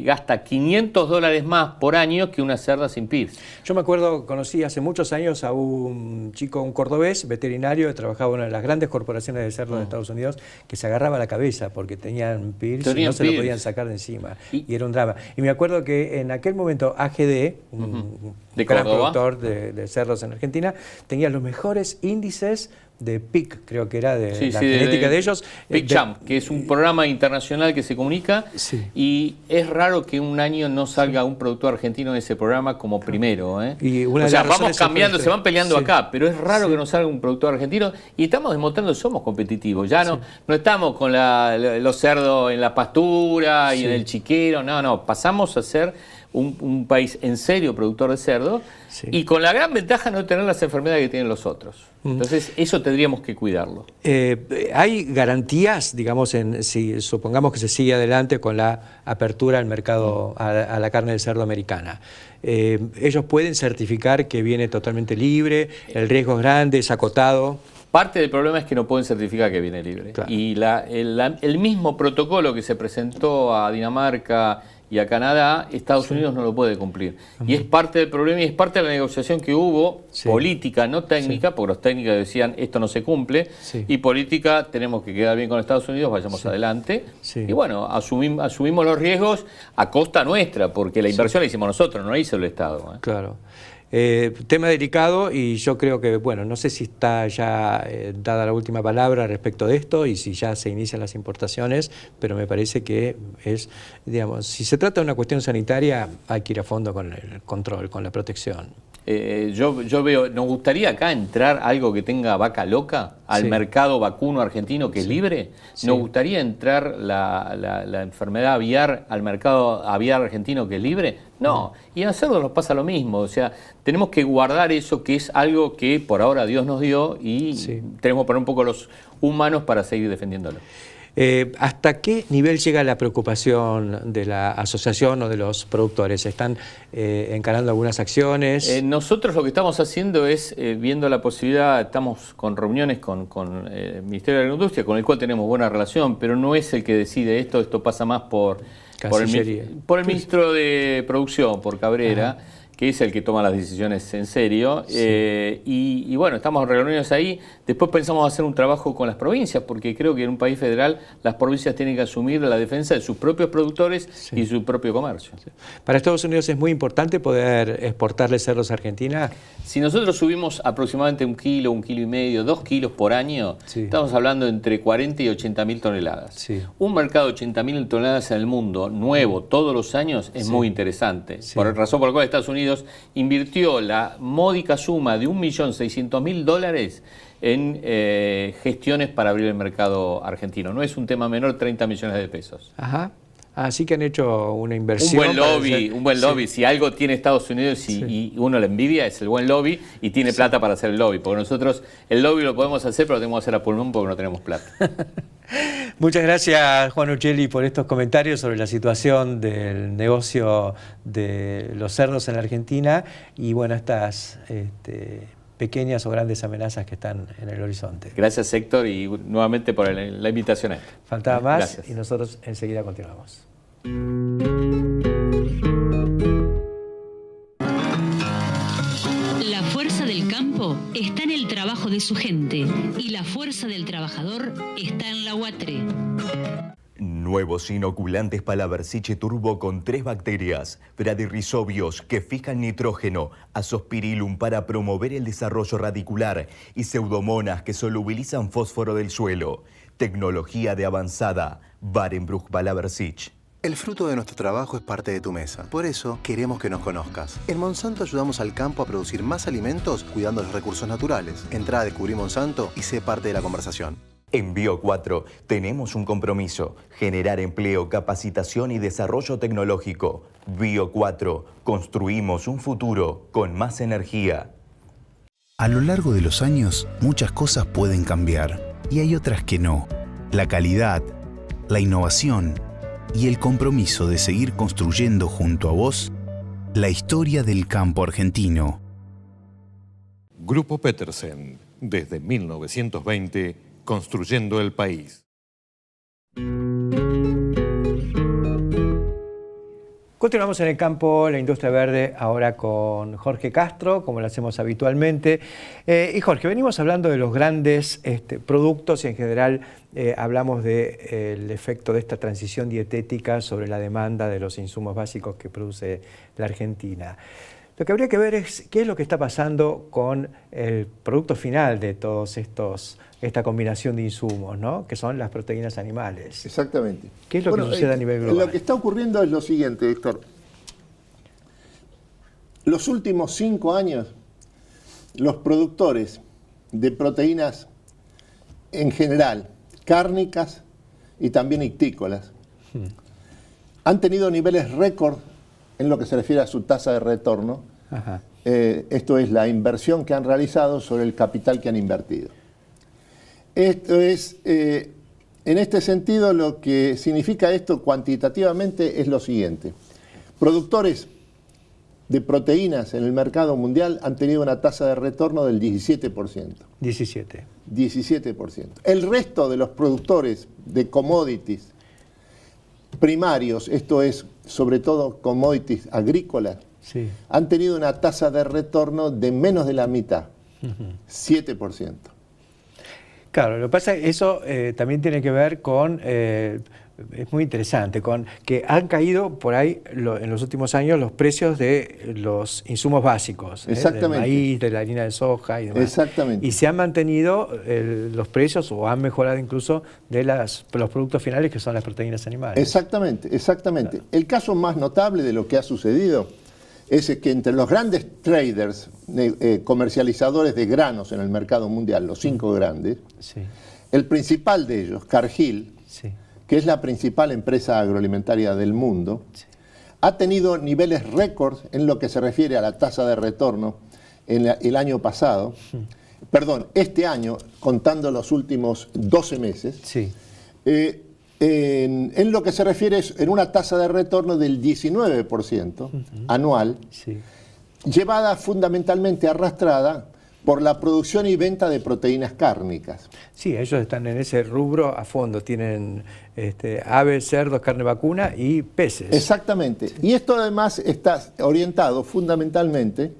gasta $500 más por año que una cerda sin PIRS. Yo me acuerdo, conocí hace muchos años a un chico, un cordobés, veterinario, que trabajaba en una de las grandes corporaciones de cerdos de Estados Unidos, que se agarraba la cabeza porque tenían PIRS y no se lo podían sacar de encima. Y era un drama. Y me acuerdo que en aquel momento AGD, un gran productor de cerdos en Argentina, tenía los mejores índices de PIC, creo que era de la genética de ellos. PIC-CHAMP, que es un programa internacional que se comunica, y es raro que un año no salga un productor argentino en ese programa como primero. Y o sea, vamos cambiando, se van peleando acá, pero es raro que no salga un productor argentino, y estamos demostrando que somos competitivos. Ya no estamos con los cerdos en la pastura y en el chiquero, no, pasamos a ser un país en serio productor de cerdo, y con la gran ventaja de no tener las enfermedades que tienen los otros. Entonces, eso tendríamos que cuidarlo. ¿Hay garantías, digamos, si supongamos que se sigue adelante con la apertura al mercado, a la carne de cerdo americana? ¿Ellos pueden certificar que viene totalmente libre, el riesgo es grande, es acotado? Parte del problema es que no pueden certificar que viene libre. Claro. Y el mismo protocolo que se presentó a Dinamarca y a Canadá, Estados Unidos no lo puede cumplir. Y es parte del problema y es parte de la negociación que hubo, política, no técnica, porque los técnicos decían esto no se cumple, y política, tenemos que quedar bien con Estados Unidos, vayamos adelante. Y bueno, asumimos los riesgos a costa nuestra, porque la inversión la hicimos nosotros, no la hizo el Estado. Claro. Tema delicado, y yo creo que, bueno, no sé si está ya dada la última palabra respecto de esto y si ya se inician las importaciones, pero me parece que es, digamos, si se trata de una cuestión sanitaria, hay que ir a fondo con el control, con la protección. Yo veo, nos gustaría acá entrar algo que tenga vaca loca al mercado vacuno argentino que es libre. Nos gustaría entrar la enfermedad aviar al mercado aviar argentino que es libre. No, y en cerdos nos pasa lo mismo. O sea, tenemos que guardar eso, que es algo que por ahora Dios nos dio, y tenemos que poner un poco los humanos para seguir defendiéndolo. ¿Hasta qué nivel llega la preocupación de la asociación o de los productores? ¿Están encarando algunas acciones? Nosotros lo que estamos haciendo es, viendo la posibilidad, estamos con reuniones con el Ministerio de Agricultura, con el cual tenemos buena relación, pero no es el que decide esto pasa más por el ministro de Producción, por Cabrera, que es el que toma las decisiones en serio. Sí. Y bueno, estamos en reuniones ahí. Después pensamos hacer un trabajo con las provincias, porque creo que en un país federal las provincias tienen que asumir la defensa de sus propios productores y su propio comercio. Sí. ¿Para Estados Unidos es muy importante poder exportarle cerdos a Argentina? Si nosotros subimos aproximadamente 1 kilo, 1,5 kilos, 2 kilos por año, estamos hablando entre 40 y 80 mil toneladas. Sí. Un mercado de 80 mil toneladas en el mundo, nuevo, todos los años, es muy interesante. Por razón por la cual Estados Unidos invirtió la módica suma de $1.600.000 en gestiones para abrir el mercado argentino. No es un tema menor, 30 millones de pesos. Ajá. Así que han hecho una inversión. Un buen lobby. Si algo tiene Estados Unidos y uno le envidia, es el buen lobby y tiene plata para hacer el lobby. Porque nosotros el lobby lo podemos hacer, pero lo tenemos que hacer a pulmón porque no tenemos plata. Muchas gracias, Juan Uccelli, por estos comentarios sobre la situación del negocio de los cerdos en la Argentina y bueno, estas pequeñas o grandes amenazas que están en el horizonte. Gracias, Héctor, y nuevamente por la invitación a esto. Faltaba más. Gracias. Y nosotros enseguida continuamos. La fuerza del campo está en el trabajo de su gente y la fuerza del trabajador está en la UATRE. Nuevos inoculantes Palaversiche Turbo con 3 bacterias, bradyrizobios que fijan nitrógeno, azospirillum para promover el desarrollo radicular y pseudomonas que solubilizan fósforo del suelo. Tecnología de avanzada, Barenbruch Palaversiche. El fruto de nuestro trabajo es parte de tu mesa. Por eso, queremos que nos conozcas. En Monsanto ayudamos al campo a producir más alimentos cuidando los recursos naturales. Entrá a Descubrir Monsanto y sé parte de la conversación. En Bio 4 tenemos un compromiso, generar empleo, capacitación y desarrollo tecnológico. Bio 4, construimos un futuro con más energía. A lo largo de los años, muchas cosas pueden cambiar y hay otras que no. La calidad, la innovación y el compromiso de seguir construyendo junto a vos la historia del campo argentino. Grupo Petersen, desde 1920, construyendo el país. Continuamos en el campo, la industria verde, ahora con Jorge Castro, como lo hacemos habitualmente. Y Jorge, venimos hablando de los grandes productos y en general hablamos del efecto de esta transición dietética sobre la demanda de los insumos básicos que produce la Argentina. Lo que habría que ver es qué es lo que está pasando con el producto final de todos esta combinación de insumos, ¿no? Que son las proteínas animales. Exactamente. ¿Qué es lo que sucede a nivel global? Lo que está ocurriendo es lo siguiente, Héctor. Los últimos 5 años, los productores de proteínas en general, cárnicas y también ictícolas, han tenido niveles récord en lo que se refiere a su tasa de retorno. Esto es la inversión que han realizado sobre el capital que han invertido. Esto es, en este sentido, lo que significa esto cuantitativamente es lo siguiente. Productores de proteínas en el mercado mundial han tenido una tasa de retorno del 17%. 17%. El resto de los productores de commodities primarios, esto es sobre todo commodities agrícolas, han tenido una tasa de retorno de menos de la mitad, 7%. Claro, lo que pasa es que eso también tiene que ver con, es muy interesante, con que han caído por ahí en los últimos años los precios de los insumos básicos, del maíz, de la harina de soja y demás. Exactamente. Y se han mantenido los precios o han mejorado incluso de los productos finales que son las proteínas animales. Exactamente, exactamente. Claro. El caso más notable de lo que ha sucedido es que entre los grandes traders, comercializadores de granos en el mercado mundial, los 5 grandes, el principal de ellos, Cargill, que es la principal empresa agroalimentaria del mundo, ha tenido niveles récords en lo que se refiere a la tasa de retorno en el año pasado, perdón, este año, contando los últimos 12 meses, en lo que se refiere en una tasa de retorno del 19% anual, llevada fundamentalmente arrastrada por la producción y venta de proteínas cárnicas. Sí, ellos están en ese rubro a fondo, tienen aves, cerdos, carne vacuna y peces. Exactamente, y esto además está orientado fundamentalmente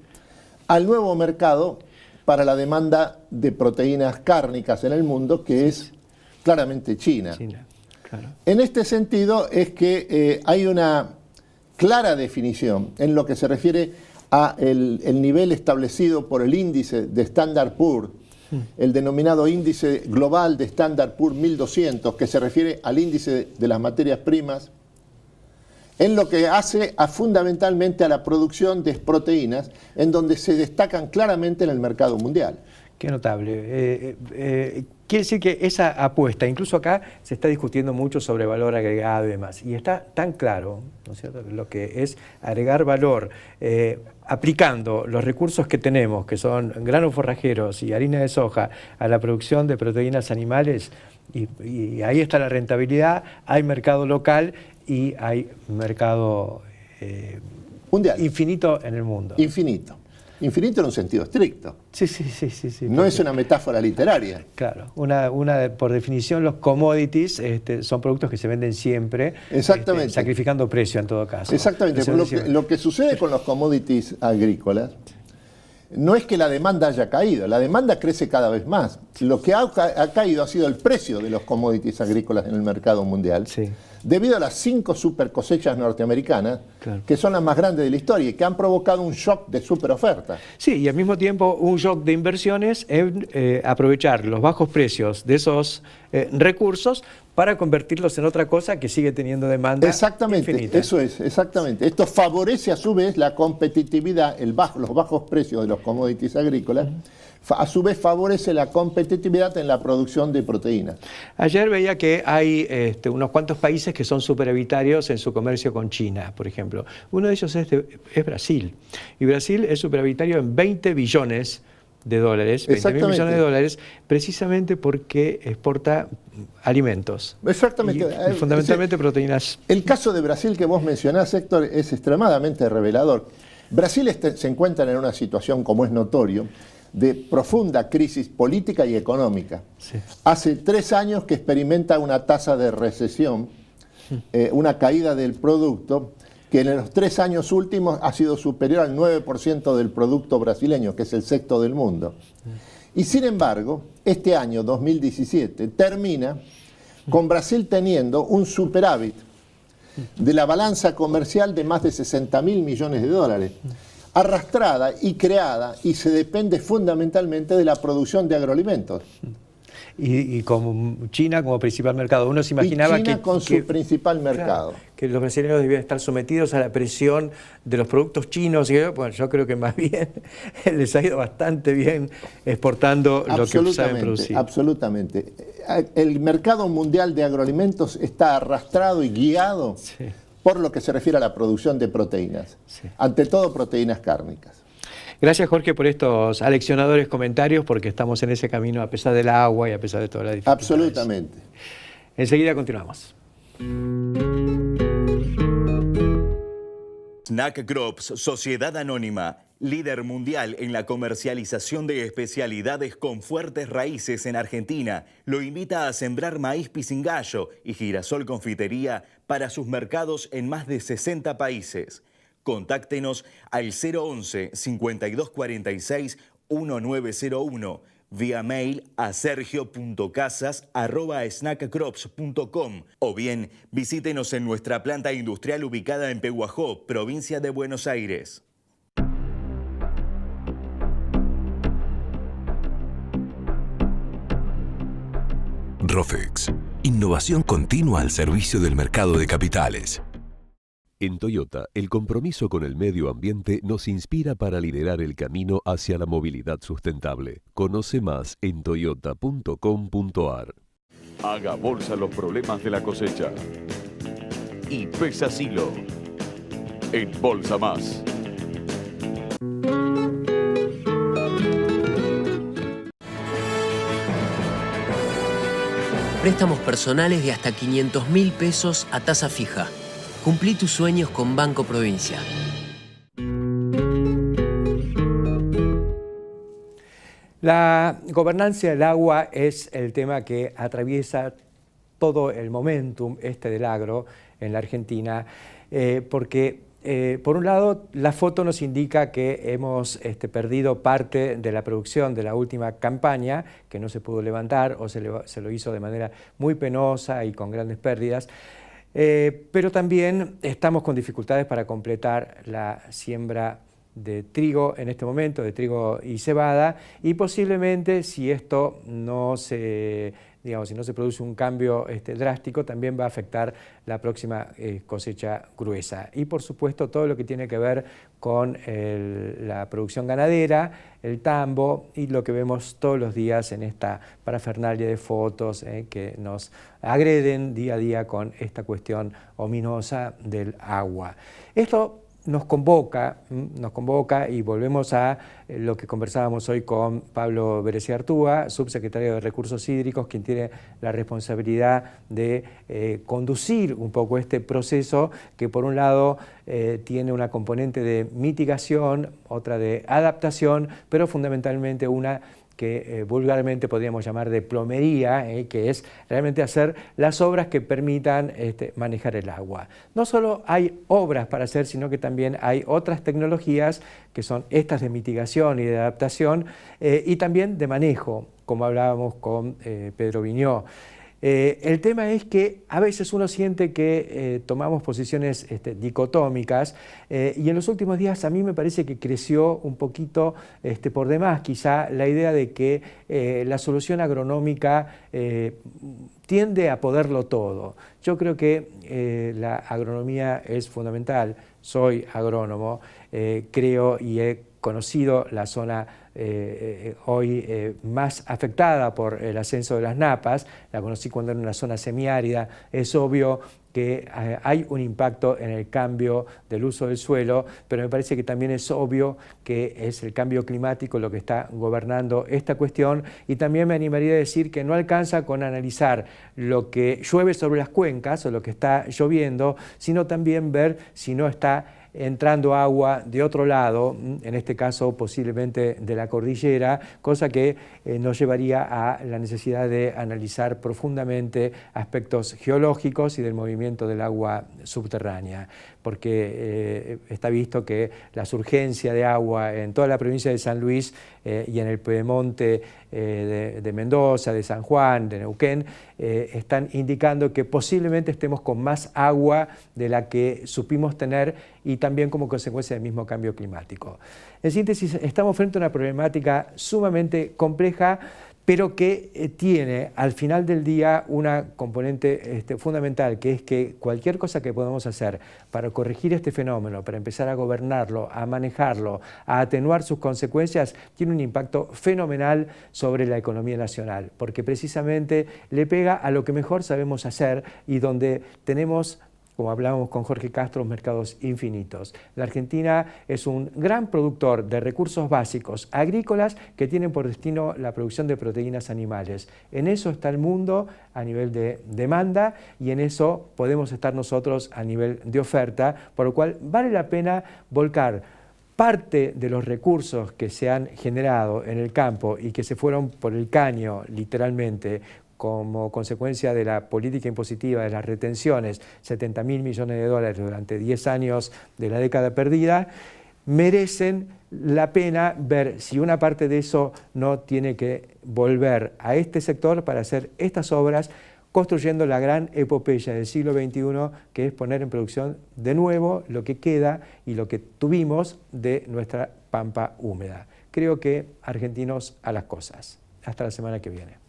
al nuevo mercado para la demanda de proteínas cárnicas en el mundo, que es claramente China. Claro. En este sentido es que hay una clara definición en lo que se refiere a el nivel establecido por el índice de Standard Poor's, el denominado índice global de Standard Poor's 1200, que se refiere al índice de las materias primas, en lo que hace fundamentalmente a la producción de proteínas, en donde se destacan claramente en el mercado mundial. Qué notable. Quiere decir que esa apuesta, incluso acá se está discutiendo mucho sobre valor agregado y demás, y está tan claro, ¿no es cierto?, lo que es agregar valor, aplicando los recursos que tenemos, que son granos forrajeros y harina de soja, a la producción de proteínas animales, y ahí está la rentabilidad, hay mercado local y hay mercado mundial, infinito en el mundo. Infinito. Infinito en un sentido estricto. Sí. No es una metáfora literaria. Claro, por definición los commodities son productos que se venden siempre, exactamente, sacrificando precio en todo caso. Exactamente, lo que sucede con los commodities agrícolas no es que la demanda haya caído, la demanda crece cada vez más. Lo que ha caído ha sido el precio de los commodities agrícolas en el mercado mundial, debido a las 5 super cosechas norteamericanas, que son las más grandes de la historia y que han provocado un shock de super oferta. Sí, y al mismo tiempo un shock de inversiones en aprovechar los bajos precios de esos recursos para convertirlos en otra cosa que sigue teniendo demanda infinita. Eso es, exactamente. Esto favorece a su vez la competitividad, los bajos precios de los commodities agrícolas, a su vez favorece la competitividad en la producción de proteínas. Ayer veía que hay unos cuantos países que son superavitarios en su comercio con China, por ejemplo. Uno de ellos es Brasil. Y Brasil es superavitario en 20 billones de dólares, 20.000 millones de dólares, precisamente porque exporta alimentos. Exactamente. Y fundamentalmente proteínas. El caso de Brasil que vos mencionás, Héctor, es extremadamente revelador. Brasil se encuentra en una situación, como es notorio, de profunda crisis política y económica. Hace 3 años que experimenta una tasa de recesión, una caída del producto, que en los 3 años últimos ha sido superior al 9% del producto brasileño, que es el sexto del mundo. Y sin embargo, este año 2017 termina con Brasil teniendo un superávit de la balanza comercial de más de 60.000 millones de dólares, arrastrada y creada, y se depende fundamentalmente de la producción de agroalimentos. Y con China como principal mercado. Uno se imaginaba China con su principal mercado. Claro, que los brasileños debían estar sometidos a la presión de los productos chinos. Y, bueno, yo creo que más bien les ha ido bastante bien exportando lo que saben producir. Absolutamente. El mercado mundial de agroalimentos está arrastrado y guiado por lo que se refiere a la producción de proteínas. Ante todo, proteínas cárnicas. Gracias, Jorge, por estos aleccionadores comentarios, porque estamos en ese camino a pesar del agua y a pesar de todas las dificultades. Absolutamente. Enseguida continuamos. Snack Crops, Sociedad Anónima, líder mundial en la comercialización de especialidades con fuertes raíces en Argentina, lo invita a sembrar maíz pisingallo y girasol confitería para sus mercados en más de 60 países. Contáctenos al 011-5246-1901, vía mail a sergio.casas@snackcrops.com o bien visítenos en nuestra planta industrial ubicada en Pehuajó, provincia de Buenos Aires. Rofex, innovación continua al servicio del mercado de capitales. En Toyota, el compromiso con el medio ambiente nos inspira para liderar el camino hacia la movilidad sustentable. Conoce más en toyota.com.ar. Haga bolsa los problemas de la cosecha. Y pesa Silo. En Bolsa Más. Préstamos personales de hasta 500.000 pesos a tasa fija. Cumplí tus sueños con Banco Provincia. La gobernanza del agua es el tema que atraviesa todo el momentum del agro en la Argentina, porque por un lado la foto nos indica que hemos perdido parte de la producción de la última campaña, que no se pudo levantar o se lo hizo de manera muy penosa y con grandes pérdidas. Pero también estamos con dificultades para completar la siembra de trigo en este momento, de trigo y cebada, y posiblemente si esto no se, digamos, si no se produce un cambio drástico, también va a afectar la próxima cosecha gruesa. Y por supuesto todo lo que tiene que ver con la producción ganadera, el tambo y lo que vemos todos los días en esta parafernalia de fotos que nos agreden día a día con esta cuestión ominosa del agua. Esto nos convoca y volvemos a lo que conversábamos hoy con Pablo Bereziartúa, subsecretario de Recursos Hídricos, quien tiene la responsabilidad de conducir un poco este proceso que por un lado tiene una componente de mitigación, otra de adaptación, pero fundamentalmente una que vulgarmente podríamos llamar de plomería, que es realmente hacer las obras que permitan manejar el agua. No solo hay obras para hacer, sino que también hay otras tecnologías que son estas de mitigación y de adaptación y también de manejo, como hablábamos con Pedro Viñó. El tema es que a veces uno siente que tomamos posiciones dicotómicas y en los últimos días a mí me parece que creció un poquito por demás quizá la idea de que la solución agronómica tiende a poderlo todo. Yo creo que la agronomía es fundamental, soy agrónomo, creo y he conocido la zona hoy más afectada por el ascenso de las napas, la conocí cuando era una zona semiárida, es obvio que hay un impacto en el cambio del uso del suelo, pero me parece que también es obvio que es el cambio climático lo que está gobernando esta cuestión y también me animaría a decir que no alcanza con analizar lo que llueve sobre las cuencas o lo que está lloviendo, sino también ver si no está entrando agua de otro lado, en este caso posiblemente de la cordillera, cosa que nos llevaría a la necesidad de analizar profundamente aspectos geológicos y del movimiento del agua subterránea, porque está visto que la surgencia de agua en toda la provincia de San Luis y en el Piedemonte de Mendoza, de San Juan, de Neuquén, están indicando que posiblemente estemos con más agua de la que supimos tener y también como consecuencia del mismo cambio climático. En síntesis, estamos frente a una problemática sumamente compleja, pero que tiene al final del día una componente fundamental, que es que cualquier cosa que podamos hacer para corregir este fenómeno, para empezar a gobernarlo, a manejarlo, a atenuar sus consecuencias, tiene un impacto fenomenal sobre la economía nacional, porque precisamente le pega a lo que mejor sabemos hacer y donde tenemos, como hablábamos con Jorge Castro, mercados infinitos. La Argentina es un gran productor de recursos básicos agrícolas que tienen por destino la producción de proteínas animales. En eso está el mundo a nivel de demanda y en eso podemos estar nosotros a nivel de oferta, por lo cual vale la pena volcar parte de los recursos que se han generado en el campo y que se fueron por el caño, literalmente, como consecuencia de la política impositiva, de las retenciones, 70.000 millones de dólares durante 10 años de la década perdida, merecen la pena ver si una parte de eso no tiene que volver a este sector para hacer estas obras, construyendo la gran epopeya del siglo XXI, que es poner en producción de nuevo lo que queda y lo que tuvimos de nuestra pampa húmeda. Creo que argentinos a las cosas. Hasta la semana que viene.